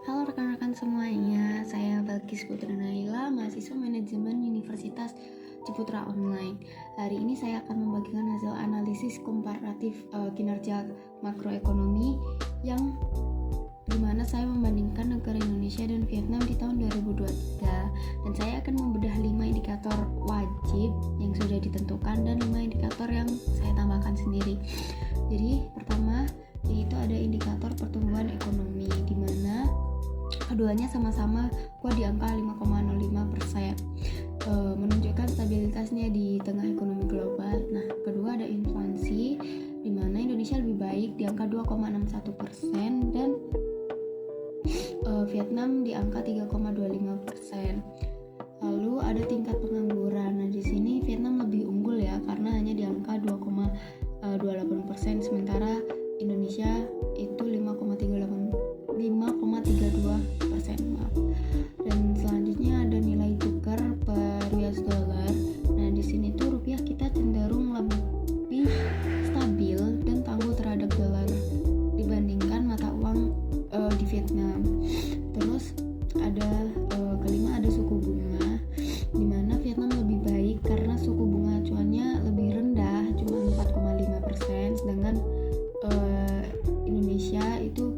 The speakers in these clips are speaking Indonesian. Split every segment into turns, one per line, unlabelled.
Halo rekan-rekan semuanya, saya Balkis Putri Naila, mahasiswa manajemen Universitas Ciputra Online. Hari ini saya akan membagikan hasil analisis komparatif kinerja makroekonomi yang dimana saya membandingkan negara Indonesia dan Vietnam di tahun 2023, dan saya akan membedah 5 indikator wajib yang sudah ditentukan dan 5 indikator yang saya tambahkan sendiri. Jadi pertama yaitu ada indikator pertumbuhan ekonomi, di mana keduanya sama-sama kuat di angka 5,05%, menunjukkan stabilitasnya di tengah ekonomi global. Nah, kedua ada inflasi, di mana Indonesia lebih baik di angka 2,61% dan Vietnam di angka 3,25%. Lalu ada tingkat pengangguran. Nah, di sini Vietnam lebih unggul ya, karena hanya di angka 2,28%, sementara Indonesia itu 5,32%. Dan selanjutnya ada nilai tukar per US dollar. Nah, di sini tuh rupiah kita cenderung lebih stabil dan tangguh terhadap dolar dibandingkan mata uang di Vietnam. Terus ada kelima ada suku bunga, di mana Vietnam lebih baik karena suku bunga acuannya lebih rendah, cuma 4,5%, sedangkan Indonesia itu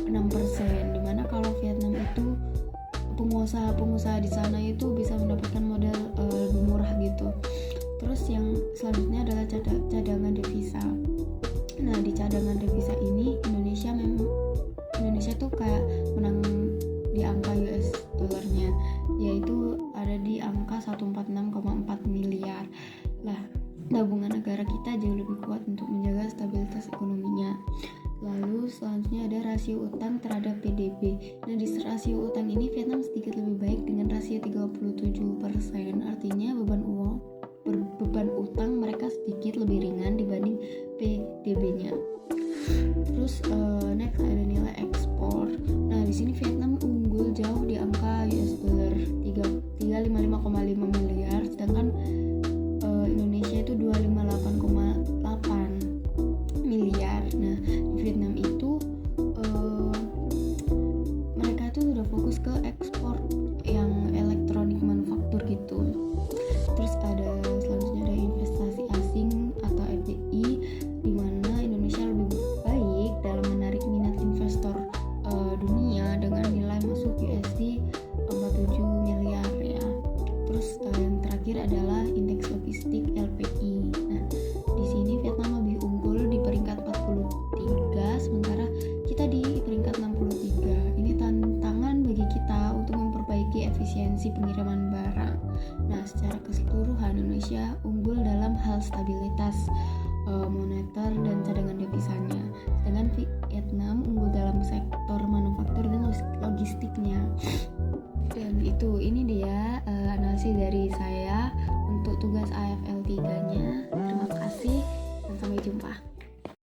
6%, dimana kalau Vietnam itu pengusaha di sana itu bisa mendapatkan modal lebih murah gitu. Terus yang selanjutnya adalah cadangan devisa. Nah, di cadangan devisa ini Indonesia tuh kayak menang di angka US dolarnya, yaitu ada di angka 146,4 miliar. Lah, tabungan negara kita jauh lebih kuat untuk menjaga stabilitas ekonominya. Lalu selanjutnya ada rasio utang terhadap PDB. Nah, di rasio utang ini Vietnam sedikit lebih baik dengan rasio 37%. Artinya beban utang mereka sedikit lebih ringan dibanding PDB-nya. Terus next ada nilai ekspor. Nah, di sini Vietnam unggul jauh di angka US dollar 355,5 miliar, sedangkan Indonesia itu 258,8 miliar. Nah, di Vietnam itu mereka itu sudah fokus ke ekspor yang elektronik manufaktur gitu. Terus ada selanjutnya ada investasi asing atau FDI, di mana Indonesia lebih baik dalam menarik minat investor dunia dengan nilai masuk USD 47 miliar ya. Terus yang terakhir adalah indeks logistik LPI. Nah, di sini Vietnam lebih unggul di peringkat 43, sementara kita di peringkat 63. Ini tantangan bagi kita untuk memperbaiki efisiensi pengiriman barang. Nah, secara keseluruhan Indonesia unggul dalam hal stabilitas moneter dan cadangan devisanya, sedangkan Vietnam unggul dalam sektor manufaktur dan logistiknya. Dan ini dia analisis dari saya untuk tugas AFL 3-nya. Terima kasih dan sampai jumpa.